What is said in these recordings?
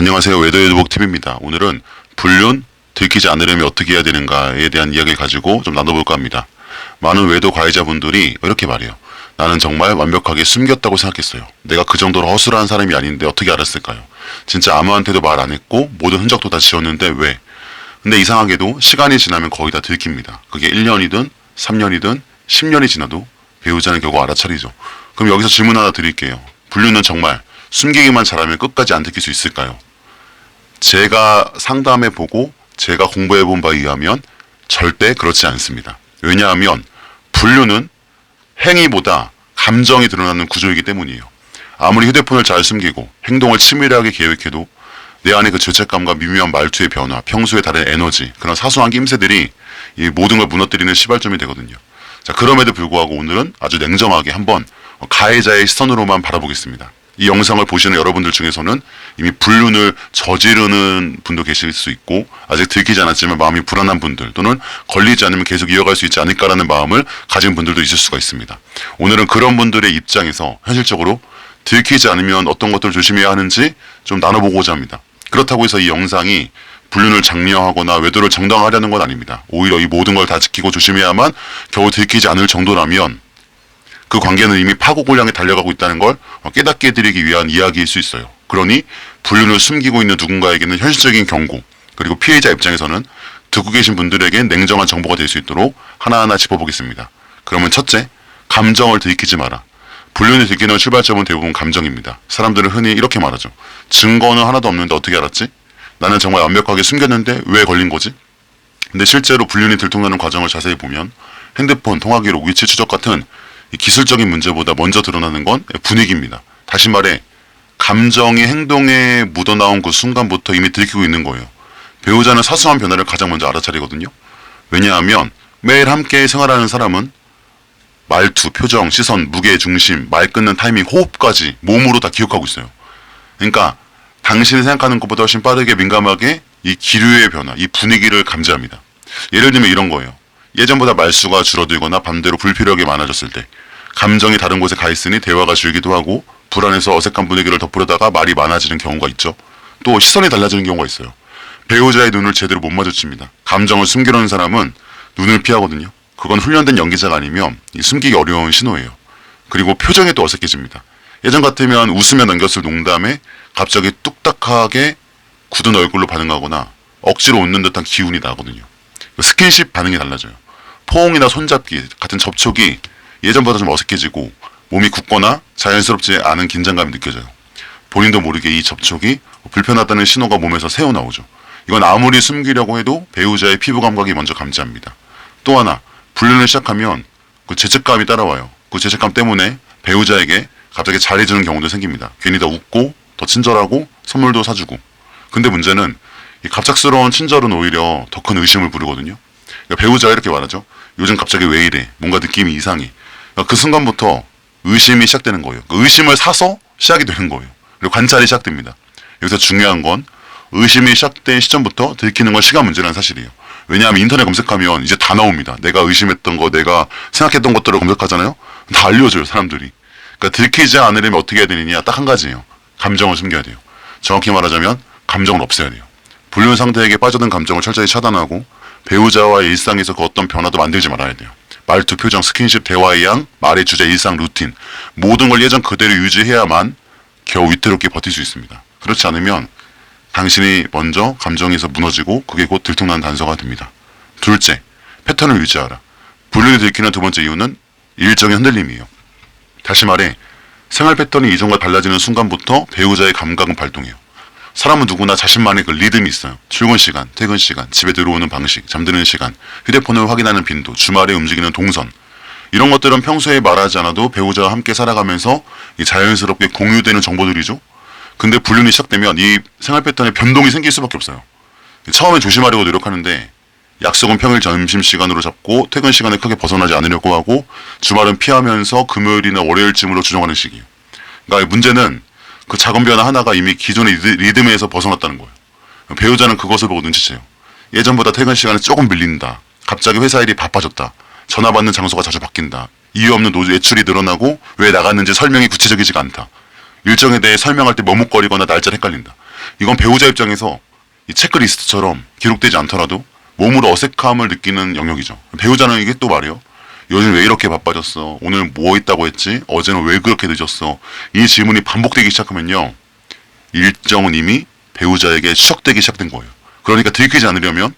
안녕하세요. 외도유도복TV입니다. 오늘은 불륜, 들키지 않으려면 어떻게 해야 되는가에 대한 이야기를 가지고 좀 나눠볼까 합니다. 많은 외도 가해자분들이 이렇게 말해요. 나는 정말 완벽하게 숨겼다고 생각했어요. 내가 그 정도로 허술한 사람이 아닌데 어떻게 알았을까요? 진짜 아무한테도 말 안 했고 모든 흔적도 다 지웠는데 왜? 근데 이상하게도 시간이 지나면 거의 다 들킵니다. 그게 1년이든 3년이든 10년이 지나도 배우자는 결국 알아차리죠. 그럼 여기서 질문 하나 드릴게요. 불륜은 정말 숨기기만 잘하면 끝까지 안 들킬 수 있을까요? 제가 상담해보고 제가 공부해본 바에 의하면 절대 그렇지 않습니다. 왜냐하면 불륜은 행위보다 감정이 드러나는 구조이기 때문이에요. 아무리 휴대폰을 잘 숨기고 행동을 치밀하게 계획해도 내 안에 그 죄책감과 미묘한 말투의 변화, 평소에 다른 에너지, 그런 사소한 낌새들이 이 모든 걸 무너뜨리는 시발점이 되거든요. 자, 그럼에도 불구하고 오늘은 아주 냉정하게 한번 가해자의 시선으로만 바라보겠습니다. 이 영상을 보시는 여러분들 중에서는 이미 불륜을 저지르는 분도 계실 수 있고 아직 들키지 않았지만 마음이 불안한 분들 또는 걸리지 않으면 계속 이어갈 수 있지 않을까라는 마음을 가진 분들도 있을 수가 있습니다. 오늘은 그런 분들의 입장에서 현실적으로 들키지 않으면 어떤 것들을 조심해야 하는지 좀 나눠보고자 합니다. 그렇다고 해서 이 영상이 불륜을 장려하거나 외도를 정당화하려는 건 아닙니다. 오히려 이 모든 걸 다 지키고 조심해야만 겨우 들키지 않을 정도라면 그 관계는 이미 파국을 향해 달려가고 있다는 걸 깨닫게 해드리기 위한 이야기일 수 있어요. 그러니 불륜을 숨기고 있는 누군가에게는 현실적인 경고, 그리고 피해자 입장에서는 듣고 계신 분들에겐 냉정한 정보가 될 수 있도록 하나하나 짚어보겠습니다. 그러면 첫째, 감정을 들키지 마라. 불륜을 들키는 출발점은 대부분 감정입니다. 사람들은 흔히 이렇게 말하죠. 증거는 하나도 없는데 어떻게 알았지? 나는 정말 완벽하게 숨겼는데 왜 걸린 거지? 근데 실제로 불륜이 들통나는 과정을 자세히 보면 핸드폰, 통화기록, 위치 추적 같은 이 기술적인 문제보다 먼저 드러나는 건 분위기입니다. 다시 말해 감정이 행동에 묻어나온 그 순간부터 이미 들키고 있는 거예요. 배우자는 사소한 변화를 가장 먼저 알아차리거든요. 왜냐하면 매일 함께 생활하는 사람은 말투, 표정, 시선, 무게, 중심, 말 끊는 타이밍, 호흡까지 몸으로 다 기억하고 있어요. 그러니까 당신이 생각하는 것보다 훨씬 빠르게 민감하게 이 기류의 변화, 이 분위기를 감지합니다. 예를 들면 이런 거예요. 예전보다 말수가 줄어들거나 반대로 불필요하게 많아졌을 때 감정이 다른 곳에 가 있으니 대화가 줄기도 하고 불안해서 어색한 분위기를 덮으려다가 말이 많아지는 경우가 있죠. 또 시선이 달라지는 경우가 있어요. 배우자의 눈을 제대로 못 마주칩니다. 감정을 숨기려는 사람은 눈을 피하거든요. 그건 훈련된 연기자가 아니면 숨기기 어려운 신호예요. 그리고 표정이 또 어색해집니다. 예전 같으면 웃으며 넘겼을 농담에 갑자기 뚝딱하게 굳은 얼굴로 반응하거나 억지로 웃는 듯한 기운이 나거든요. 스킨십 반응이 달라져요. 포옹이나 손잡기 같은 접촉이 예전보다 좀 어색해지고 몸이 굳거나 자연스럽지 않은 긴장감이 느껴져요. 본인도 모르게 이 접촉이 불편하다는 신호가 몸에서 새어나오죠. 이건 아무리 숨기려고 해도 배우자의 피부 감각이 먼저 감지합니다. 또 하나, 불륜을 시작하면 그 죄책감이 따라와요. 그 죄책감 때문에 배우자에게 갑자기 잘해주는 경우도 생깁니다. 괜히 더 웃고 더 친절하고 선물도 사주고. 근데 문제는 이 갑작스러운 친절은 오히려 더 큰 의심을 부르거든요. 그러니까 배우자가 이렇게 말하죠. 요즘 갑자기 왜 이래? 뭔가 느낌이 이상해. 그러니까 그 순간부터 의심이 시작되는 거예요. 그 의심을 사서 시작이 되는 거예요. 그리고 관찰이 시작됩니다. 여기서 중요한 건 의심이 시작된 시점부터 들키는 건 시간 문제라는 사실이에요. 왜냐하면 인터넷 검색하면 이제 다 나옵니다. 내가 의심했던 거, 내가 생각했던 것들을 검색하잖아요. 다 알려줘요, 사람들이. 그러니까 들키지 않으려면 어떻게 해야 되느냐? 딱 한 가지예요. 감정을 숨겨야 돼요. 정확히 말하자면 감정을 없애야 돼요. 불륜 상대에게 빠져든 감정을 철저히 차단하고 배우자와의 일상에서 그 어떤 변화도 만들지 말아야 돼요. 말투, 표정, 스킨십, 대화의 양, 말의 주제, 일상, 루틴 모든 걸 예전 그대로 유지해야만 겨우 위태롭게 버틸 수 있습니다. 그렇지 않으면 당신이 먼저 감정에서 무너지고 그게 곧 들통나는 단서가 됩니다. 둘째, 패턴을 유지하라. 불륜이 들키는 두 번째 이유는 일정의 흔들림이에요. 다시 말해 생활 패턴이 이전과 달라지는 순간부터 배우자의 감각은 발동해요. 사람은 누구나 자신만의 그 리듬이 있어요. 출근 시간, 퇴근 시간, 집에 들어오는 방식, 잠드는 시간, 휴대폰을 확인하는 빈도, 주말에 움직이는 동선. 이런 것들은 평소에 말하지 않아도 배우자와 함께 살아가면서 자연스럽게 공유되는 정보들이죠. 근데 불륜이 시작되면 이 생활 패턴에 변동이 생길 수밖에 없어요. 처음엔 조심하려고 노력하는데 약속은 평일 점심시간으로 잡고 퇴근 시간에 크게 벗어나지 않으려고 하고 주말은 피하면서 금요일이나 월요일쯤으로 조정하는 시기예요. 그러니까 문제는 그 작은 변화 하나가 이미 기존의 리듬에서 벗어났다는 거예요. 배우자는 그것을 보고 눈치채요. 예전보다 퇴근 시간이 조금 밀린다. 갑자기 회사 일이 바빠졌다. 전화 받는 장소가 자주 바뀐다. 이유 없는 외출이 늘어나고 왜 나갔는지 설명이 구체적이지가 않다. 일정에 대해 설명할 때 머뭇거리거나 날짜를 헷갈린다. 이건 배우자 입장에서 이 체크리스트처럼 기록되지 않더라도 몸으로 어색함을 느끼는 영역이죠. 배우자는 이게 또 말이에요. 요즘 왜 이렇게 바빠졌어? 오늘 뭐 있다고 했지? 어제는 왜 그렇게 늦었어? 이 질문이 반복되기 시작하면요. 일정은 이미 배우자에게 추적되기 시작된 거예요. 그러니까 들키지 않으려면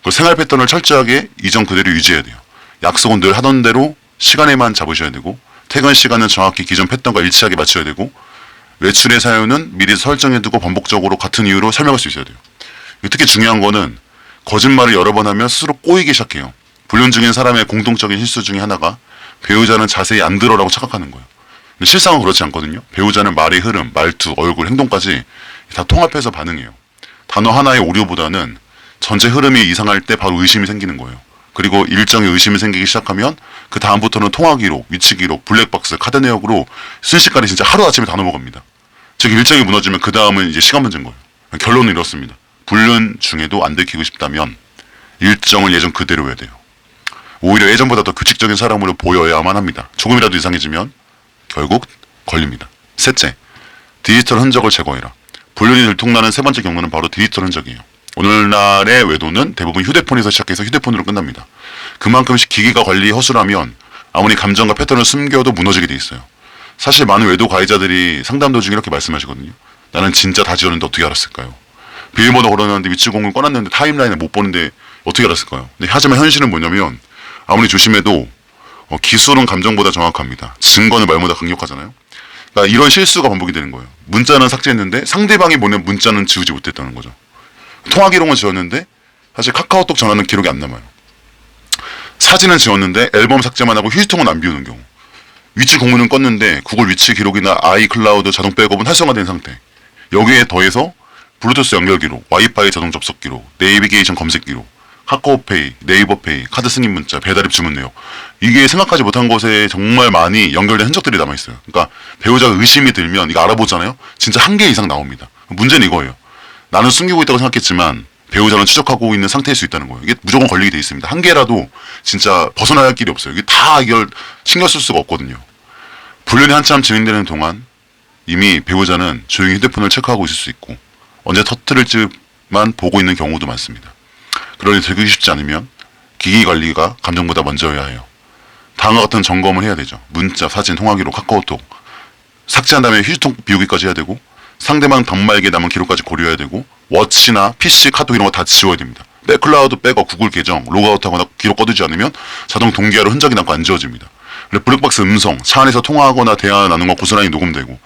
그 생활 패턴을 철저하게 이전 그대로 유지해야 돼요. 약속은 늘 하던 대로 시간에만 잡으셔야 되고 퇴근 시간은 정확히 기존 패턴과 일치하게 맞춰야 되고 외출의 사유는 미리 설정해두고 반복적으로 같은 이유로 설명할 수 있어야 돼요. 특히 중요한 거는 거짓말을 여러 번 하면 스스로 꼬이기 시작해요. 불륜 중인 사람의 공통적인 실수 중에 하나가 배우자는 자세히 안 들어라고 착각하는 거예요. 근데 실상은 그렇지 않거든요. 배우자는 말의 흐름, 말투, 얼굴, 행동까지 다 통합해서 반응해요. 단어 하나의 오류보다는 전체 흐름이 이상할 때 바로 의심이 생기는 거예요. 그리고 일정에 의심이 생기기 시작하면 그 다음부터는 통화 기록, 위치 기록, 블랙박스, 카드 내역으로 순식간에 진짜 하루아침에 다 넘어갑니다. 즉 일정이 무너지면 그 다음은 이제 시간 문제인 거예요. 결론은 이렇습니다. 불륜 중에도 안 들키고 싶다면 일정을 예전 그대로 해야 돼요. 오히려 예전보다 더 규칙적인 사람으로 보여야만 합니다. 조금이라도 이상해지면 결국 걸립니다. 셋째, 디지털 흔적을 제거해라. 불륜이 들통나는 세 번째 경로는 바로 디지털 흔적이에요. 오늘날의 외도는 대부분 휴대폰에서 시작해서 휴대폰으로 끝납니다. 그만큼씩 기기가 관리 허술하면 아무리 감정과 패턴을 숨겨도 무너지게 돼 있어요. 사실 많은 외도 가해자들이 상담 도중에 이렇게 말씀하시거든요. 나는 진짜 다 지웠는데 어떻게 알았을까요? 비밀번호 걸어놨는데 위치 공을 꺼놨는데 타임라인을 못 보는데 어떻게 알았을까요? 근데 하지만 현실은 뭐냐면 아무리 조심해도 기술은 감정보다 정확합니다. 증거는 말보다 강력하잖아요. 그러니까 이런 실수가 반복이 되는 거예요. 문자는 삭제했는데 상대방이 보낸 문자는 지우지 못했다는 거죠. 통화 기록은 지웠는데 사실 카카오톡 전화는 기록이 안 남아요. 사진은 지웠는데 앨범 삭제만 하고 휴지통은 안 비우는 경우. 위치 공유는 껐는데 구글 위치 기록이나 아이클라우드 자동 백업은 활성화된 상태. 여기에 더해서 블루투스 연결 기록, 와이파이 자동 접속 기록, 내비게이션 검색 기록, 카카오페이, 네이버페이, 카드 승인 문자, 배달앱 주문 내역. 이게 생각하지 못한 곳에 정말 많이 연결된 흔적들이 남아있어요. 그러니까 배우자가 의심이 들면 이거 알아보잖아요. 진짜 1개 이상 나옵니다. 문제는 이거예요. 나는 숨기고 있다고 생각했지만 배우자는 추적하고 있는 상태일 수 있다는 거예요. 이게 무조건 걸리게 돼 있습니다. 1개라도 진짜 벗어나야 할 길이 없어요. 이게 다 이걸 신경 쓸 수가 없거든요. 불륜이 한참 진행되는 동안 이미 배우자는 조용히 휴대폰을 체크하고 있을 수 있고 언제 터뜨릴지만 보고 있는 경우도 많습니다. 그러니 들키기 쉽지 않으면 기기 관리가 감정보다 먼저여야 해요. 다음과 같은 점검을 해야 되죠. 문자, 사진, 통화기록, 카카오톡 삭제한 다음에 휴지통 비우기까지 해야 되고 상대방 단말기에 남은 기록까지 고려해야 되고 워치나 PC, 카톡 이런 거 다 지워야 됩니다. 백클라우드 백업, 구글 계정, 로그아웃하거나 기록 꺼두지 않으면 자동 동기화로 흔적이 남고 안 지워집니다. 그리고 블랙박스 음성, 차 안에서 통화하거나 대화 나누는 거 고스란히 녹음되고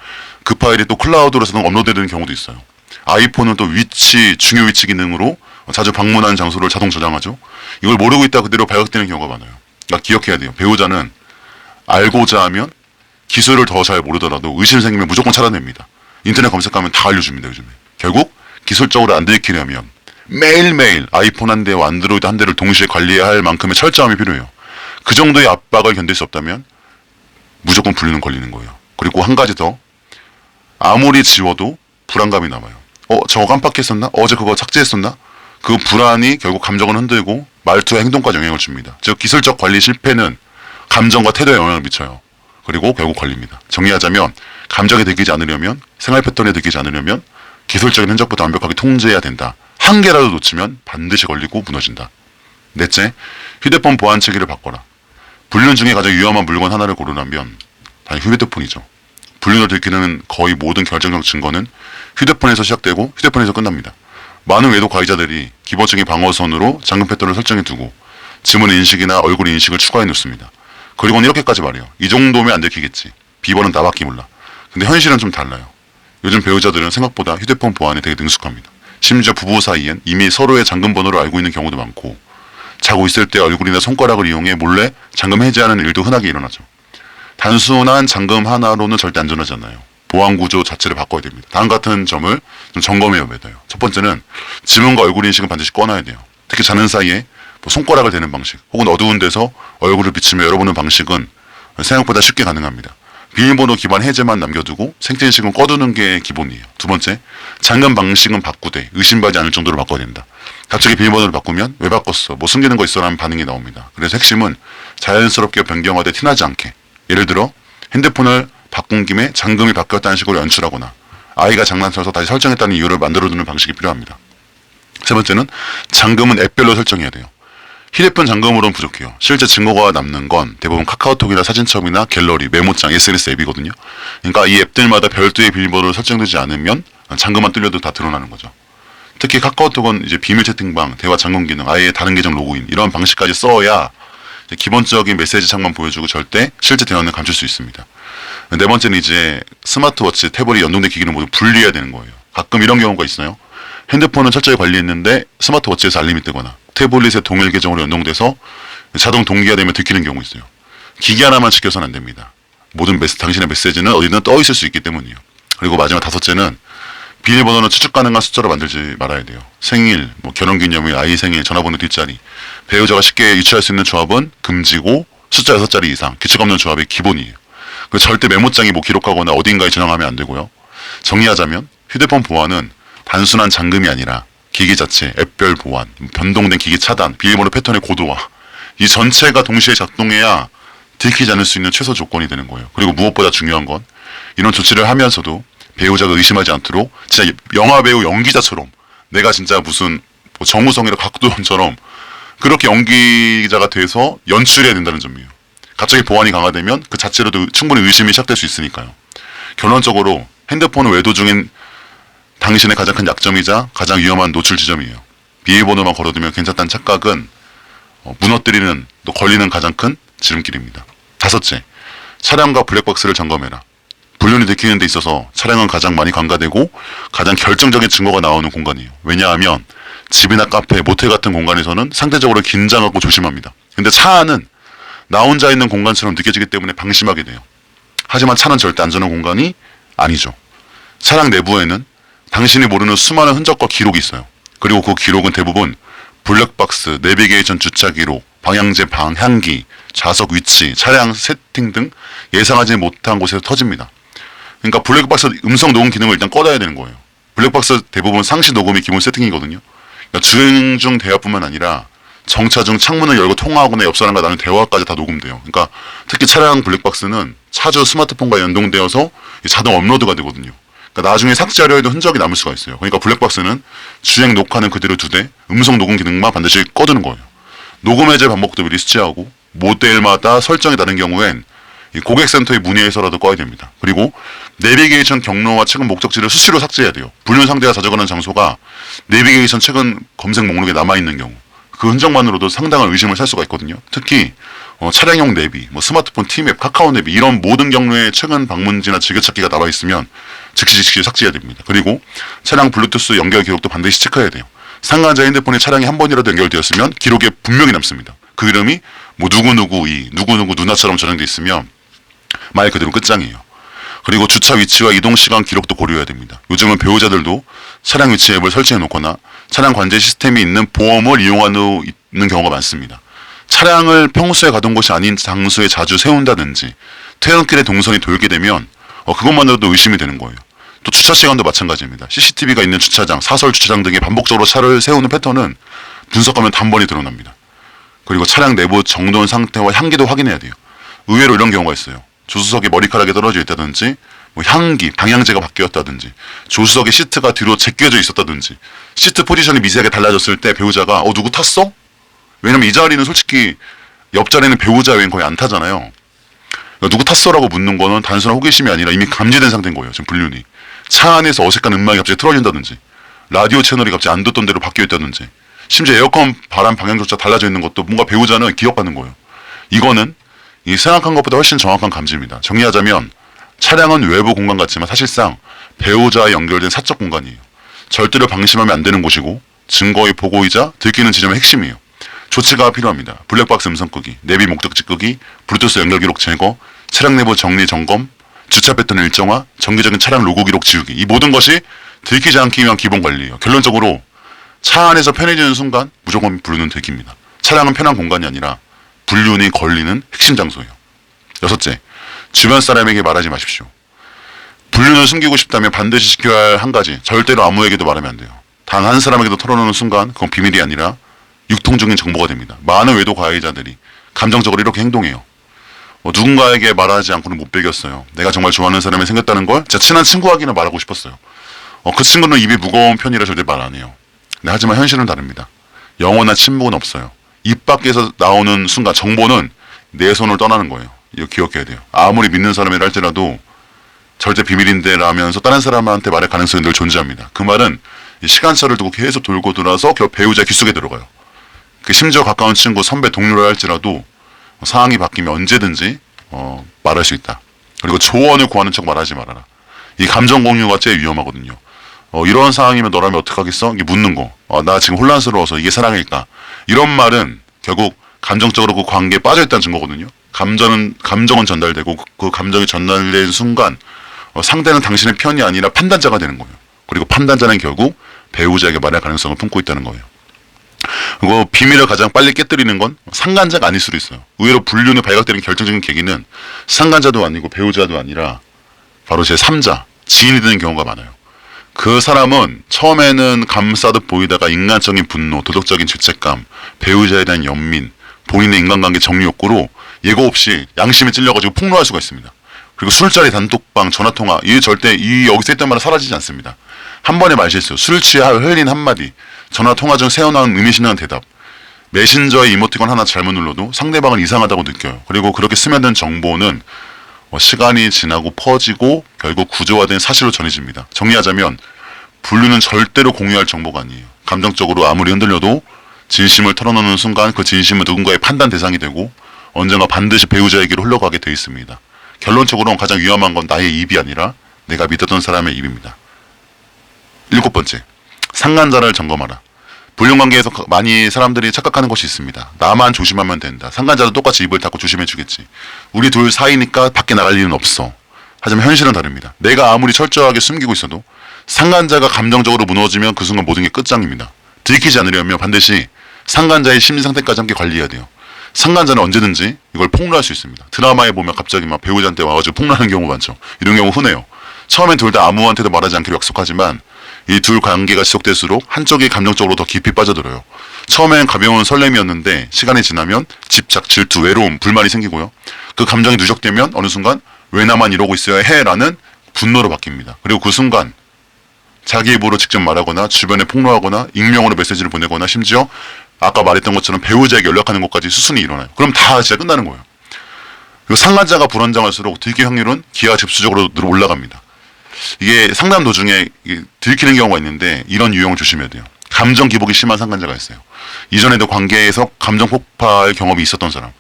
그 파일이 또 클라우드로 자동 업로드되는 경우도 있어요. 아이폰은 또 위치, 중요 위치 기능으로 자주 방문하는 장소를 자동 저장하죠. 이걸 모르고 있다 그대로 발각되는 경우가 많아요. 그러니까 기억해야 돼요. 배우자는 알고자 하면 기술을 더 잘 모르더라도 의심 생기면 무조건 찾아냅니다. 인터넷 검색하면 다 알려줍니다. 요즘에. 결국 기술적으로 안 들키려면 매일매일 아이폰 한 대와 안드로이드 한 대를 동시에 관리해야 할 만큼의 철저함이 필요해요. 그 정도의 압박을 견딜 수 없다면 무조건 불륜은 걸리는 거예요. 그리고 한 가지 더, 아무리 지워도 불안감이 남아요. 저거 깜빡했었나? 어제 그거 삭제했었나? 그 불안이 결국 감정을 흔들고 말투와 행동까지 영향을 줍니다. 즉 기술적 관리 실패는 감정과 태도에 영향을 미쳐요. 그리고 결국 걸립니다. 정리하자면 감정에 들키지 않으려면, 생활 패턴에 들키지 않으려면 기술적인 흔적부터 완벽하게 통제해야 된다. 한 개라도 놓치면 반드시 걸리고 무너진다. 넷째, 휴대폰 보안 체계를 바꿔라. 불륜 중에 가장 위험한 물건 하나를 고르라면 단지 휴대폰이죠. 불륜을 들키는 거의 모든 결정적 증거는 휴대폰에서 시작되고 휴대폰에서 끝납니다. 많은 외도 가해자들이 기본적인 방어선으로 잠금 패턴을 설정해두고 지문 인식이나 얼굴 인식을 추가해 놓습니다. 그리고는 이렇게까지 말해요. 이 정도면 안 들키겠지. 비번은 나밖에 몰라. 근데 현실은 좀 달라요. 요즘 배우자들은 생각보다 휴대폰 보안에 되게 능숙합니다. 심지어 부부 사이엔 이미 서로의 잠금 번호를 알고 있는 경우도 많고 자고 있을 때 얼굴이나 손가락을 이용해 몰래 잠금 해제하는 일도 흔하게 일어나죠. 단순한 잠금 하나로는 절대 안전하지 않아요. 보안 구조 자체를 바꿔야 됩니다. 다음 같은 점을 좀 점검해야 돼요. 첫 번째는 지문과 얼굴 인식은 반드시 꺼놔야 돼요. 특히 자는 사이에 손가락을 대는 방식 혹은 어두운 데서 얼굴을 비치며 열어보는 방식은 생각보다 쉽게 가능합니다. 비밀번호 기반 해제만 남겨두고 생체 인식은 꺼두는 게 기본이에요. 두 번째, 잠금 방식은 바꾸되 의심받지 않을 정도로 바꿔야 된다. 갑자기 비밀번호를 바꾸면 왜 바꿨어? 뭐 숨기는 거 있어? 라는 반응이 나옵니다. 그래서 핵심은 자연스럽게 변경하되 티나지 않게, 예를 들어 핸드폰을 바꾼 김에 잠금이 바뀌었다는 식으로 연출하거나 아이가 장난쳐서 다시 설정했다는 이유를 만들어두는 방식이 필요합니다. 세 번째는 잠금은 앱별로 설정해야 돼요. 휴대폰 잠금으로는 부족해요. 실제 증거가 남는 건 대부분 카카오톡이나 사진첩이나 갤러리, 메모장, SNS 앱이거든요. 그러니까 이 앱들마다 별도의 비밀번호로 설정되지 않으면 잠금만 뚫려도 다 드러나는 거죠. 특히 카카오톡은 이제 비밀 채팅방, 대화 잠금 기능, 아예 다른 계정 로그인 이런 방식까지 써야 기본적인 메시지 창만 보여주고 절대 실제 대화는 감출 수 있습니다. 네 번째는 이제 스마트워치, 태블릿 연동된 기기를 모두 분리해야 되는 거예요. 가끔 이런 경우가 있어요. 핸드폰은 철저히 관리했는데 스마트워치에서 알림이 뜨거나 태블릿의 동일 계정으로 연동돼서 자동 동기화 되면 들키는 경우 있어요. 기기 하나만 지켜서는 안 됩니다. 모든 당신의 메시지는 어디든 떠 있을 수 있기 때문이에요. 그리고 마지막 다섯째는 비밀번호는 추측 가능한 숫자로 만들지 말아야 돼요. 생일, 결혼기념일, 아이 생일, 전화번호 뒷자리. 배우자가 쉽게 유추할 수 있는 조합은 금지고 숫자 6자리 이상, 규칙 없는 조합이 기본이에요. 절대 메모장에 기록하거나 어딘가에 저장하면 안 되고요. 정리하자면 휴대폰 보안은 단순한 잠금이 아니라 기기 자체, 앱별 보안, 변동된 기기 차단, 비밀번호 패턴의 고도화 이 전체가 동시에 작동해야 들키지 않을 수 있는 최소 조건이 되는 거예요. 그리고 무엇보다 중요한 건 이런 조치를 하면서도 배우자가 의심하지 않도록 진짜 영화배우 연기자처럼 내가 진짜 무슨 정우성이나 각도원처럼 그렇게 연기자가 돼서 연출해야 된다는 점이에요. 갑자기 보안이 강화되면 그 자체로도 충분히 의심이 시작될 수 있으니까요. 결론적으로 핸드폰은 외도 중인 당신의 가장 큰 약점이자 가장 위험한 노출 지점이에요. 비밀번호만 걸어두면 괜찮다는 착각은 무너뜨리는 또 걸리는 가장 큰 지름길입니다. 다섯째, 차량과 블랙박스를 점검해라. 불륜이 들키는 데 있어서 차량은 가장 많이 간과되고 가장 결정적인 증거가 나오는 공간이에요. 왜냐하면 집이나 카페, 모텔 같은 공간에서는 상대적으로 긴장하고 조심합니다. 근데 차 안은 나 혼자 있는 공간처럼 느껴지기 때문에 방심하게 돼요. 하지만 차는 절대 안전한 공간이 아니죠. 차량 내부에는 당신이 모르는 수많은 흔적과 기록이 있어요. 그리고 그 기록은 대부분 블랙박스, 내비게이션 주차 기록, 방향제 방향기, 좌석 위치, 차량 세팅 등 예상하지 못한 곳에서 터집니다. 그러니까 블랙박스 음성 녹음 기능을 일단 꺼놔야 되는 거예요. 블랙박스 대부분 상시 녹음이 기본 세팅이거든요. 그러니까 주행 중 대화뿐만 아니라 정차 중 창문을 열고 통화하거나 옆 사람과 나눈 대화까지 다 녹음돼요. 그러니까 특히 차량 블랙박스는 차주 스마트폰과 연동되어서 자동 업로드가 되거든요. 그러니까 나중에 삭제하려 해도 흔적이 남을 수가 있어요. 그러니까 블랙박스는 주행 녹화는 그대로 두되 음성 녹음 기능만 반드시 꺼두는 거예요. 녹음 해제 반복도 미리 수치하고 모델마다 설정이 다른 경우엔 고객센터에 문의해서라도 꺼야 됩니다. 그리고 내비게이션 경로와 최근 목적지를 수시로 삭제해야 돼요. 불륜 상대가 자적하는 장소가 내비게이션 최근 검색 목록에 남아있는 경우 그 흔적만으로도 상당한 의심을 살 수가 있거든요. 특히 차량용 내비, 스마트폰 티맵, 카카오 내비 이런 모든 경로에 최근 방문지나 즐겨찾기가 남아있으면 즉시 삭제해야 됩니다. 그리고 차량 블루투스 연결 기록도 반드시 체크해야 돼요. 상간자 핸드폰에 차량이 한 번이라도 연결되었으면 기록에 분명히 남습니다. 그 이름이 누구누구 누나처럼 저장돼 있으면 말 그대로 끝장이에요. 그리고 주차 위치와 이동 시간 기록도 고려해야 됩니다. 요즘은 배우자들도 차량 위치 앱을 설치해 놓거나 차량 관제 시스템이 있는 보험을 이용하는 경우가 많습니다. 차량을 평소에 가던 곳이 아닌 장소에 자주 세운다든지 퇴근길에 동선이 돌게 되면 그것만으로도 의심이 되는 거예요. 또 주차 시간도 마찬가지입니다. CCTV가 있는 주차장, 사설 주차장 등에 반복적으로 차를 세우는 패턴은 분석하면 단번에 드러납니다. 그리고 차량 내부 정돈 상태와 향기도 확인해야 돼요. 의외로 이런 경우가 있어요. 조수석에 머리카락이 떨어져 있다든지 향기, 방향제가 바뀌었다든지 조수석의 시트가 뒤로 제껴져 있었다든지 시트 포지션이 미세하게 달라졌을 때 배우자가 누구 탔어? 왜냐면 이 자리는 솔직히 옆자리는 배우자 외엔 거의 안 타잖아요. 누구 탔어라고 묻는 거는 단순한 호기심이 아니라 이미 감지된 상태인 거예요. 지금 불륜이. 차 안에서 어색한 음악이 갑자기 틀어진다든지 라디오 채널이 갑자기 안 듣던 대로 바뀌어 있다든지 심지어 에어컨 바람 방향조차 달라져 있는 것도 뭔가 배우자는 기억하는 거예요. 이거는 이 생각한 것보다 훨씬 정확한 감지입니다. 정리하자면 차량은 외부 공간 같지만 사실상 배우자와 연결된 사적 공간이에요. 절대로 방심하면 안 되는 곳이고 증거의 보고이자 들키는 지점의 핵심이에요. 조치가 필요합니다. 블랙박스 음성 끄기, 내비 목적지 끄기, 블루투스 연결 기록 제거, 차량 내부 정리 점검, 주차 패턴 일정화, 정기적인 차량 로고 기록 지우기. 이 모든 것이 들키지 않기 위한 기본 관리예요. 결론적으로 차 안에서 편해지는 순간 무조건 불륜은 들킵니다. 차량은 편한 공간이 아니라 불륜이 걸리는 핵심 장소예요. 여섯째, 주변 사람에게 말하지 마십시오. 불륜을 숨기고 싶다면 반드시 지켜야 할 한 가지, 절대로 아무에게도 말하면 안 돼요. 단 한 사람에게도 털어놓는 순간 그건 비밀이 아니라 육통적인 정보가 됩니다. 많은 외도 가해자들이 감정적으로 이렇게 행동해요. 누군가에게 말하지 않고는 못 베겼어요. 내가 정말 좋아하는 사람이 생겼다는 걸 제 친한 친구에게는 말하고 싶었어요. 그 친구는 입이 무거운 편이라 절대 말 안 해요. 네, 하지만 현실은 다릅니다. 영원한 침묵은 없어요. 입 밖에서 나오는 순간 정보는 내 손을 떠나는 거예요. 이거 기억해야 돼요. 아무리 믿는 사람이라 할지라도 절대 비밀인데라면서 다른 사람한테 말할 가능성이 늘 존재합니다. 그 말은 시간차를 두고 계속 돌고 돌아서 결국 배우자 귓속에 들어가요. 그 심지어 가까운 친구, 선배, 동료라 할지라도 상황이 바뀌면 언제든지 말할 수 있다. 그리고 조언을 구하는 척 말하지 말아라. 이 감정 공유가 제일 위험하거든요. 이런 상황이면 너라면 어떡하겠어? 이게 묻는 거. 나 지금 혼란스러워서 이게 사랑일까? 이런 말은 결국 감정적으로 그 관계에 빠져있다는 증거거든요. 감정은 전달되고 그 감정이 전달된 순간 상대는 당신의 편이 아니라 판단자가 되는 거예요. 그리고 판단자는 결국 배우자에게 말할 가능성을 품고 있다는 거예요. 그리고 비밀을 가장 빨리 깨뜨리는 건 상간자가 아닐 수도 있어요. 의외로 불륜이 발각되는 결정적인 계기는 상간자도 아니고 배우자도 아니라 바로 제3자, 지인이 되는 경우가 많아요. 그 사람은 처음에는 감싸듯 보이다가 인간적인 분노, 도덕적인 죄책감, 배우자에 대한 연민, 본인의 인간관계 정리 욕구로 예고 없이 양심에 찔려가지고 폭로할 수가 있습니다. 그리고 술자리, 단톡방, 전화통화, 이게 절대 여기서 했던 말은 사라지지 않습니다. 한 번의 말실수, 술 취해 흘린 한마디, 전화통화 중 새어나온 의미심장한 대답, 메신저의 이모티콘 하나 잘못 눌러도 상대방은 이상하다고 느껴요. 그리고 그렇게 스며든 정보는 시간이 지나고 퍼지고 결국 구조화된 사실로 전해집니다. 정리하자면 불륜은 절대로 공유할 정보가 아니에요. 감정적으로 아무리 흔들려도 진심을 털어놓는 순간 그 진심은 누군가의 판단 대상이 되고 언젠가 반드시 배우자에게로 흘러가게 돼 있습니다. 결론적으로는 가장 위험한 건 나의 입이 아니라 내가 믿었던 사람의 입입니다. 7번째, 상간자를 점검하라. 불륜관계에서 많이 사람들이 착각하는 것이 있습니다. 나만 조심하면 된다. 상간자도 똑같이 입을 닫고 조심해주겠지. 우리 둘 사이니까 밖에 나갈 일은 없어. 하지만 현실은 다릅니다. 내가 아무리 철저하게 숨기고 있어도 상간자가 감정적으로 무너지면 그 순간 모든 게 끝장입니다. 들키지 않으려면 반드시 상간자의 심리 상태까지 함께 관리해야 돼요. 상간자는 언제든지 이걸 폭로할 수 있습니다. 드라마에 보면 갑자기 막 배우자한테 와가지고 폭로하는 경우 많죠. 이런 경우 흔해요. 처음엔 둘 다 아무한테도 말하지 않기로 약속하지만 이 둘 관계가 지속될수록 한쪽이 감정적으로 더 깊이 빠져들어요. 처음엔 가벼운 설렘이었는데 시간이 지나면 집착, 질투, 외로움, 불만이 생기고요. 그 감정이 누적되면 어느 순간 왜 나만 이러고 있어야 해라는 분노로 바뀝니다. 그리고 그 순간 자기 입으로 직접 말하거나 주변에 폭로하거나 익명으로 메시지를 보내거나 심지어 아까 말했던 것처럼 배우자에게 연락하는 것까지 수순이 일어나요. 그럼 다 진짜 끝나는 거예요. 그리고 상간자가 불안정할수록 들킬 확률은 기하급수적으로 올라갑니다. 이게 상담 도중에 들키는 경우가 있는데 이런 유형을 조심해야 돼요. 감정 기복이 심한 상간자가 있어요. 이전에도 관계에서 감정 폭발 경험이 있었던 사람,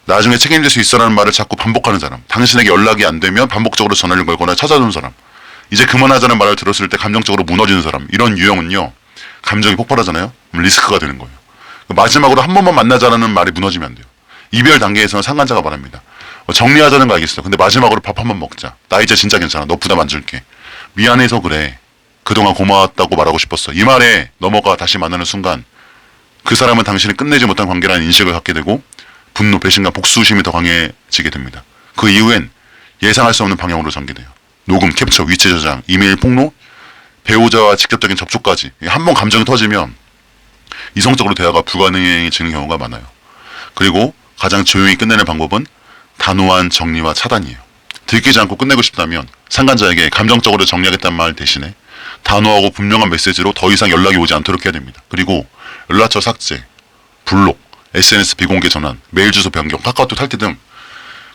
나중에 책임질 수 있어라는 말을 자꾸 반복하는 사람, 당신에게 연락이 안 되면 반복적으로 전화를 걸거나 찾아주는 사람, 이제 그만하자는 말을 들었을 때 감정적으로 무너지는 사람, 이런 유형은요 감정이 폭발하잖아요. 그럼 리스크가 되는 거예요. 마지막으로 한 번만 만나자라는 말이 무너지면 안 돼요. 이별 단계에서는 상간자가 말합니다. 정리하자는 거 알겠어. 근데 마지막으로 밥 한 번 먹자. 나 이제 진짜 괜찮아. 너 부담 안 줄게. 미안해서 그래. 그동안 고마웠다고 말하고 싶었어. 이 말에 넘어가 다시 만나는 순간 그 사람은 당신이 끝내지 못한 관계라는 인식을 갖게 되고 분노, 배신감, 복수심이 더 강해지게 됩니다. 그 이후엔 예상할 수 없는 방향으로 전개돼요. 녹음, 캡처, 위치 저장, 이메일 폭로, 배우자와 직접적인 접촉까지. 한 번 감정이 터지면 이성적으로 대화가 불가능해지는 경우가 많아요. 그리고 가장 조용히 끝내는 방법은 단호한 정리와 차단이에요. 들키지 않고 끝내고 싶다면 상간자에게 감정적으로 정리하겠다는 말 대신에 단호하고 분명한 메시지로 더 이상 연락이 오지 않도록 해야 됩니다. 그리고 연락처 삭제, 블록, SNS 비공개 전환, 메일 주소 변경, 카카오톡 탈퇴 등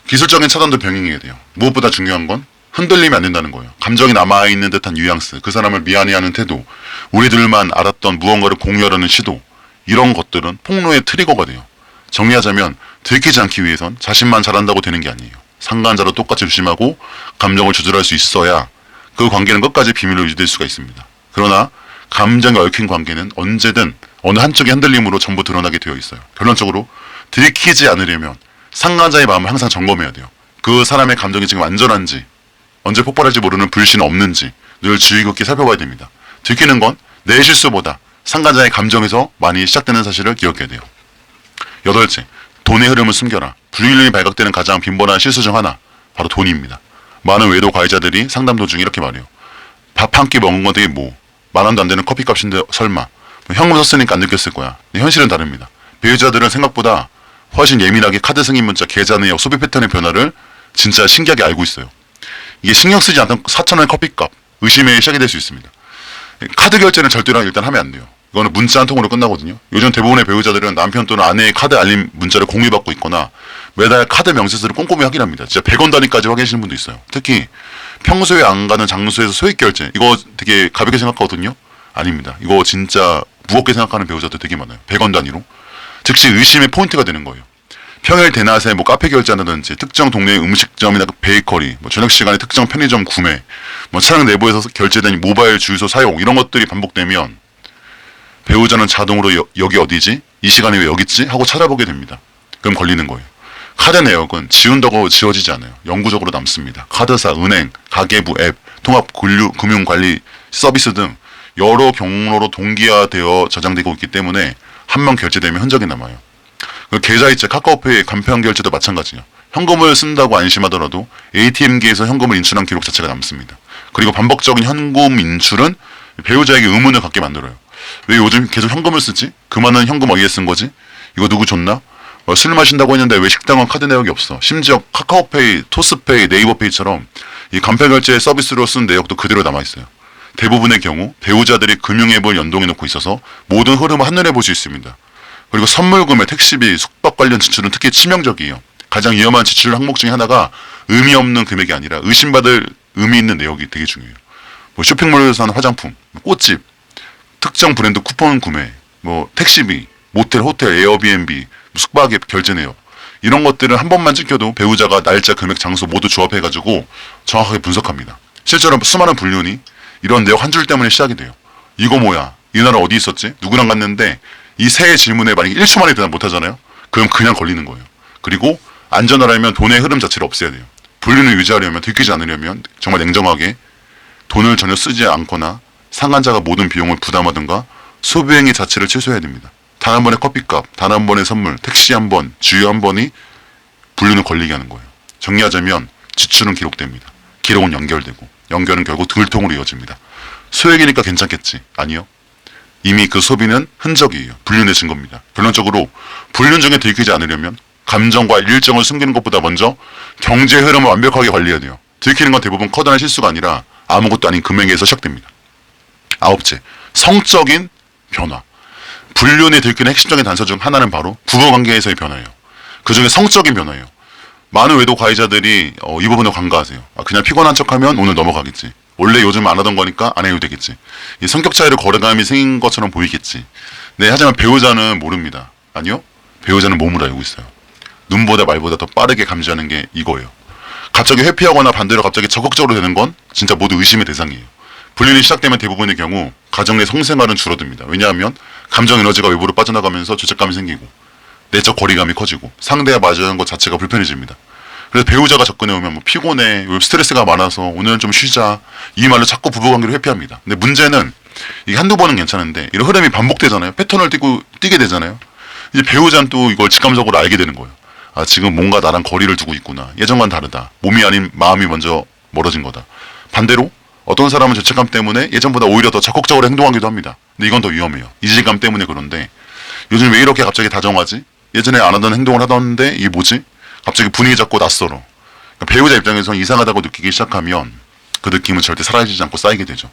기술적인 차단도 병행해야 돼요. 무엇보다 중요한 건 흔들리면 안 된다는 거예요. 감정이 남아있는 듯한 뉘앙스, 그 사람을 미안해하는 태도, 우리들만 알았던 무언가를 공유하려는 시도, 이런 것들은 폭로의 트리거가 돼요. 정리하자면 들키지 않기 위해선 자신만 잘한다고 되는 게 아니에요. 상간자로 똑같이 조심하고 감정을 조절할 수 있어야 그 관계는 끝까지 비밀로 유지될 수가 있습니다. 그러나 감정이 얽힌 관계는 언제든 어느 한쪽의 흔들림으로 전부 드러나게 되어 있어요. 결론적으로 들키지 않으려면 상간자의 마음을 항상 점검해야 돼요. 그 사람의 감정이 지금 안전한지, 언제 폭발할지 모르는 불신이 없는지 늘 주의 깊게 살펴봐야 됩니다. 들키는 건 내 실수보다 상간자의 감정에서 많이 시작되는 사실을 기억해야 돼요. 8째, 돈의 흐름을 숨겨라. 불륜이 발각되는 가장 빈번한 실수 중 하나, 바로 돈입니다. 많은 외도 가해자들이 상담 도중 이렇게 말해요. 밥 한 끼 먹은 건 되게 뭐, 10,000원도 안 되는 커피값인데 설마. 현금 썼으니까 안 느꼈을 거야. 현실은 다릅니다. 배우자들은 생각보다 훨씬 예민하게 카드 승인 문자, 계좌 내역, 소비 패턴의 변화를 진짜 신기하게 알고 있어요. 이게 신경 쓰지 않던 4,000원의 커피값, 의심의 시작이 될 수 있습니다. 카드 결제는 절대로 일단 하면 안 돼요. 이거는 문자 한 통으로 끝나거든요. 요즘 대부분의 배우자들은 남편 또는 아내의 카드 알림 문자를 공유받고 있거나 매달 카드 명세서를 꼼꼼히 확인합니다. 진짜 100원 단위까지 확인하시는 분도 있어요. 특히 평소에 안 가는 장소에서 소액 결제, 이거 되게 가볍게 생각하거든요. 아닙니다. 이거 진짜 무겁게 생각하는 배우자들 되게 많아요. 100원 단위로. 즉시 의심의 포인트가 되는 거예요. 평일 대낮에 뭐 카페 결제한다든지 특정 동네의 음식점이나 베이커리, 뭐 저녁 시간에 특정 편의점 구매, 뭐 차량 내부에서 결제된 모바일 주유소 사용, 이런 것들이 반복되면 배우자는 자동으로 여기 어디지? 이 시간에 왜 여기 있지? 하고 찾아보게 됩니다. 그럼 걸리는 거예요. 카드 내역은 지운다고 지워지지 않아요. 영구적으로 남습니다. 카드사, 은행, 가계부 앱, 통합 금융관리 서비스 등 여러 경로로 동기화되어 저장되고 있기 때문에 한 번 결제되면 흔적이 남아요. 계좌이체, 카카오페이, 간편 결제도 마찬가지예요. 현금을 쓴다고 안심하더라도 ATM기에서 현금을 인출한 기록 자체가 남습니다. 그리고 반복적인 현금 인출은 배우자에게 의문을 갖게 만들어요. 왜 요즘 계속 현금을 쓰지? 그 많은 현금 어디에 쓴 거지? 이거 누구 줬나? 술 마신다고 했는데 왜 식당은 카드 내역이 없어? 심지어 카카오페이, 토스페이, 네이버페이처럼 이 간편 결제 서비스로 쓴 내역도 그대로 남아있어요. 대부분의 경우 배우자들이 금융앱을 연동해 놓고 있어서 모든 흐름을 한눈에 볼 수 있습니다. 그리고 선물 구매, 택시비, 숙박 관련 지출은 특히 치명적이에요. 가장 위험한 지출 항목 중에 하나가 의미 없는 금액이 아니라 의심받을 의미 있는 내역이 되게 중요해요. 뭐 쇼핑몰에서 사는 화장품, 꽃집, 특정 브랜드 쿠폰 구매, 뭐 택시비, 모텔, 호텔, 에어비앤비, 숙박앱 결제 내역, 이런 것들은 한 번만 찍혀도 배우자가 날짜, 금액, 장소 모두 조합해가지고 정확하게 분석합니다. 실제로 수많은 불륜이 이런 내역 한 줄 때문에 시작이 돼요. 이거 뭐야? 이 나라 어디 있었지? 누구랑 갔는데 이 세 질문에 만약에 1초 만에 대답 못하잖아요? 그럼 그냥 걸리는 거예요. 그리고 안전하려면 돈의 흐름 자체를 없애야 돼요. 불륜을 유지하려면, 들키지 않으려면 정말 냉정하게 돈을 전혀 쓰지 않거나 상환자가 모든 비용을 부담하든가 소비행위 자체를 최소해야 됩니다. 단 한 번의 커피값, 단 한 번의 선물, 택시 한 번, 주유 한 번이 불륜을 걸리게 하는 거예요. 정리하자면 지출은 기록됩니다. 기록은 연결되고 연결은 결국 들통으로 이어집니다. 소액이니까 괜찮겠지? 아니요. 이미 그 소비는 흔적이에요. 불륜의 증거입니다. 결론적으로 불륜 중에 들키지 않으려면 감정과 일정을 숨기는 것보다 먼저 경제 흐름을 완벽하게 관리해야 돼요. 들키는 건 대부분 커다란 실수가 아니라 아무것도 아닌 금액에서 시작됩니다. 9째, 성적인 변화. 불륜에 들키는 핵심적인 단서 중 하나는 바로 부부관계에서의 변화예요. 그 중에 성적인 변화예요. 많은 외도 가해자들이 이 부분을 간과하세요. 그냥 피곤한 척하면 오늘 넘어가겠지. 원래 요즘 안 하던 거니까 안 해도 되겠지. 이 성격 차이로 거래감이 생긴 것처럼 보이겠지. 네, 하지만 배우자는 모릅니다. 아니요? 배우자는 몸으로 알고 있어요. 눈보다 말보다 더 빠르게 감지하는 게 이거예요. 갑자기 회피하거나 반대로 갑자기 적극적으로 되는 건 진짜 모두 의심의 대상이에요. 불륜이 시작되면 대부분의 경우 가정 내 성생활은 줄어듭니다. 왜냐하면 감정 에너지가 외부로 빠져나가면서 죄책감이 생기고 내적 거리감이 커지고 상대와 마주하는 것 자체가 불편해집니다. 그래서 배우자가 접근해오면 뭐 피곤해, 스트레스가 많아서 오늘은 좀 쉬자, 이 말로 자꾸 부부관계를 회피합니다. 근데 문제는 이게 한두 번은 괜찮은데 이런 흐름이 반복되잖아요. 패턴을 띠게 되잖아요. 이제 배우자는 또 이걸 직감적으로 알게 되는 거예요. 지금 뭔가 나랑 거리를 두고 있구나. 예전과는 다르다. 몸이 아닌 마음이 먼저 멀어진 거다. 반대로 어떤 사람은 죄책감 때문에 예전보다 오히려 더 적극적으로 행동하기도 합니다. 근데 이건 더 위험해요. 이질감 때문에 그런데 요즘 왜 이렇게 갑자기 다정하지? 예전에 안 하던 행동을 하던데 이게 뭐지? 갑자기 분위기 잡고 낯설어. 그러니까 배우자 입장에서는 이상하다고 느끼기 시작하면 그 느낌은 절대 사라지지 않고 쌓이게 되죠.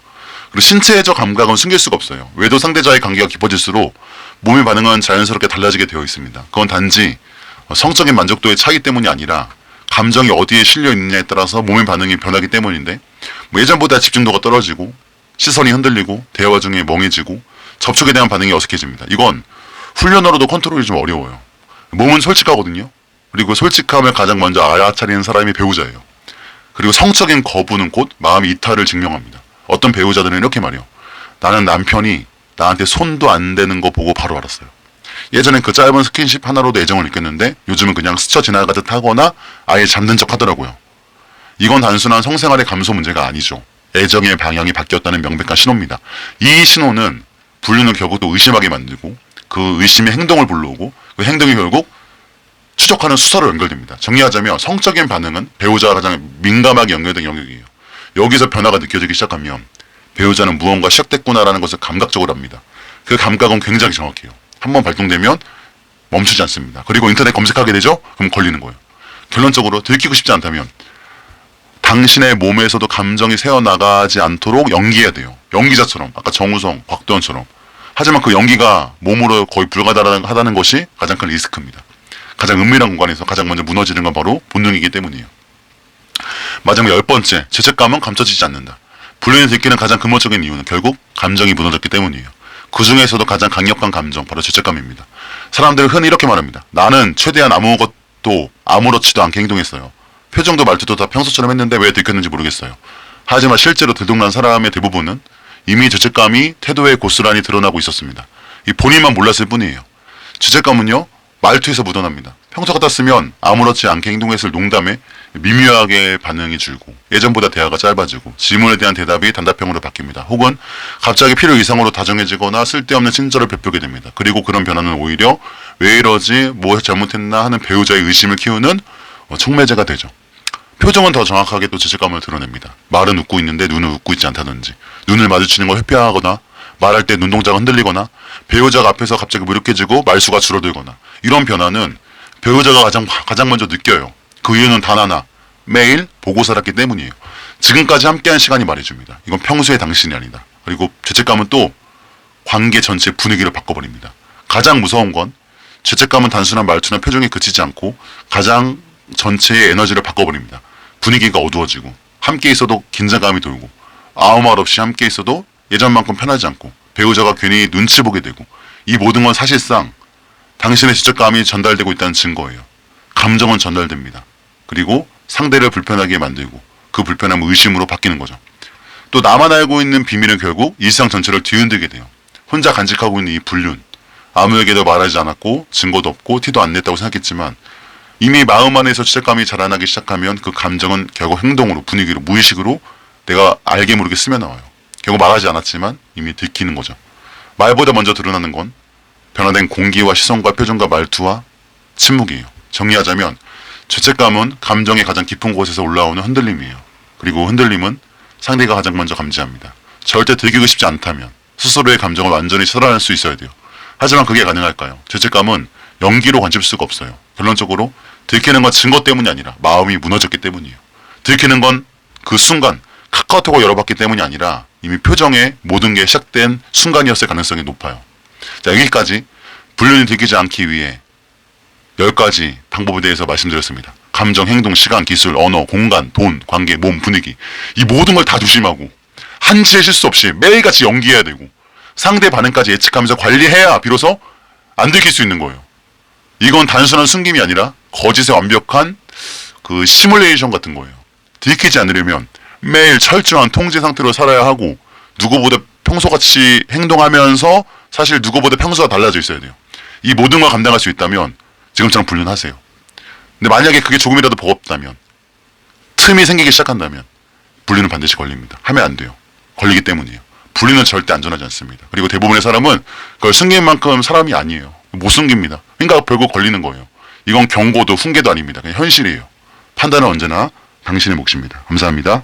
그리고 신체적 감각은 숨길 수가 없어요. 외도 상대자의 관계가 깊어질수록 몸의 반응은 자연스럽게 달라지게 되어 있습니다. 그건 단지 성적인 만족도의 차이 때문이 아니라 감정이 어디에 실려 있느냐에 따라서 몸의 반응이 변하기 때문인데 뭐 예전보다 집중도가 떨어지고 시선이 흔들리고 대화 중에 멍해지고 접촉에 대한 반응이 어색해집니다. 이건 훈련으로도 컨트롤이 좀 어려워요. 몸은 솔직하거든요. 그리고 솔직함을 가장 먼저 알아차리는 사람이 배우자예요. 그리고 성적인 거부는 곧 마음의 이탈을 증명합니다. 어떤 배우자들은 이렇게 말해요. 나는 남편이 나한테 손도 안 대는 거 보고 바로 알았어요. 예전엔 그 짧은 스킨십 하나로도 애정을 느꼈는데 요즘은 그냥 스쳐 지나가듯 하거나 아예 잠든 척 하더라고요. 이건 단순한 성생활의 감소 문제가 아니죠. 애정의 방향이 바뀌었다는 명백한 신호입니다. 이 신호는 불륜을 결국 또 의심하게 만들고 그 의심의 행동을 불러오고 그 행동이 결국 추적하는 수사로 연결됩니다. 정리하자면 성적인 반응은 배우자가 가장 민감하게 연결된 영역이에요. 여기서 변화가 느껴지기 시작하면 배우자는 무언가 시작됐구나라는 것을 감각적으로 합니다. 그 감각은 굉장히 정확해요. 한번 발동되면 멈추지 않습니다. 그리고 인터넷 검색하게 되죠? 그럼 걸리는 거예요. 결론적으로 들키고 싶지 않다면 당신의 몸에서도 감정이 새어나가지 않도록 연기해야 돼요. 연기자처럼, 아까 정우성, 곽도원처럼. 하지만 그 연기가 몸으로 거의 불가능하다는 것이 가장 큰 리스크입니다. 가장 은밀한 공간에서 가장 먼저 무너지는 건 바로 본능이기 때문이에요. 마지막 10번째, 죄책감은 감춰지지 않는다. 불륜이 들키는 가장 근본적인 이유는 결국 감정이 무너졌기 때문이에요. 그 중에서도 가장 강력한 감정, 바로 죄책감입니다. 사람들은 흔히 이렇게 말합니다. 나는 최대한 아무것도 아무렇지도 않게 행동했어요. 표정도 말투도 다 평소처럼 했는데 왜 들켰는지 모르겠어요. 하지만 실제로 들통난 사람의 대부분은 이미 죄책감이 태도에 고스란히 드러나고 있었습니다. 이 본인만 몰랐을 뿐이에요. 죄책감은요, 말투에서 묻어납니다. 평소 같았으면 아무렇지 않게 행동했을 농담에 미묘하게 반응이 줄고 예전보다 대화가 짧아지고 질문에 대한 대답이 단답형으로 바뀝니다. 혹은 갑자기 필요 이상으로 다정해지거나 쓸데없는 친절을 베풀게 됩니다. 그리고 그런 변화는 오히려 왜 이러지, 뭐 잘못했나 하는 배우자의 의심을 키우는 촉매제가 되죠. 표정은 더 정확하게 또 죄책감을 드러냅니다. 말은 웃고 있는데 눈은 웃고 있지 않다든지, 눈을 마주치는 걸 회피하거나, 말할 때 눈동자가 흔들리거나, 배우자가 앞에서 갑자기 무력해지고 말수가 줄어들거나, 이런 변화는 배우자가 가장 먼저 느껴요. 그 이유는 단 하나, 매일 보고 살았기 때문이에요. 지금까지 함께한 시간이 말해줍니다. 이건 평소의 당신이 아니다. 그리고 죄책감은 또 관계 전체 분위기를 바꿔버립니다. 가장 무서운 건 죄책감은 단순한 말투나 표정에 그치지 않고 가장 전체의 에너지를 바꿔버립니다. 분위기가 어두워지고 함께 있어도 긴장감이 돌고 아무 말 없이 함께 있어도 예전만큼 편하지 않고 배우자가 괜히 눈치 보게 되고, 이 모든 건 사실상 당신의 죄책감이 전달되고 있다는 증거예요. 감정은 전달됩니다. 그리고 상대를 불편하게 만들고 그 불편함은 의심으로 바뀌는 거죠. 또 나만 알고 있는 비밀은 결국 일상 전체를 뒤흔들게 돼요. 혼자 간직하고 있는 이 불륜, 아무에게도 말하지 않았고 증거도 없고 티도 안 냈다고 생각했지만 이미 마음 안에서 죄책감이 자라나기 시작하면 그 감정은 결국 행동으로, 분위기로, 무의식으로 내가 알게 모르게 스며나와요. 결국 말하지 않았지만 이미 들키는 거죠. 말보다 먼저 드러나는 건 변화된 공기와 시선과 표정과 말투와 침묵이에요. 정리하자면 죄책감은 감정의 가장 깊은 곳에서 올라오는 흔들림이에요. 그리고 흔들림은 상대가 가장 먼저 감지합니다. 절대 들키고 싶지 않다면 스스로의 감정을 완전히 차단할 수 있어야 돼요. 하지만 그게 가능할까요? 죄책감은 연기로 관칠 수가 없어요. 결론적으로 들키는 건 증거 때문이 아니라 마음이 무너졌기 때문이에요. 들키는 건 그 순간 카카오톡을 열어봤기 때문이 아니라 이미 표정에 모든 게 시작된 순간이었을 가능성이 높아요. 자, 여기까지 불륜이 들키지 않기 위해 10가지 방법에 대해서 말씀드렸습니다. 감정, 행동, 시간, 기술, 언어, 공간, 돈, 관계, 몸, 분위기, 이 모든 걸 다 조심하고 한치의 실수 없이 매일같이 연기해야 되고 상대 반응까지 예측하면서 관리해야 비로소 안 들킬 수 있는 거예요. 이건 단순한 숨김이 아니라 거짓의 완벽한 그 시뮬레이션 같은 거예요. 들키지 않으려면 매일 철저한 통제 상태로 살아야 하고 누구보다 평소같이 행동하면서 사실 누구보다 평소와 달라져 있어야 돼요. 이 모든 걸 감당할 수 있다면 지금처럼 불륜하세요. 근데 만약에 그게 조금이라도 버겁다면, 틈이 생기기 시작한다면 불륜은 반드시 걸립니다. 하면 안 돼요. 걸리기 때문이에요. 불륜은 절대 안전하지 않습니다. 그리고 대부분의 사람은 그걸 숨긴 만큼 사람이 아니에요. 못 숨깁니다. 그러니까 결국 걸리는 거예요. 이건 경고도 훈계도 아닙니다. 그냥 현실이에요. 판단은 언제나 당신의 몫입니다. 감사합니다.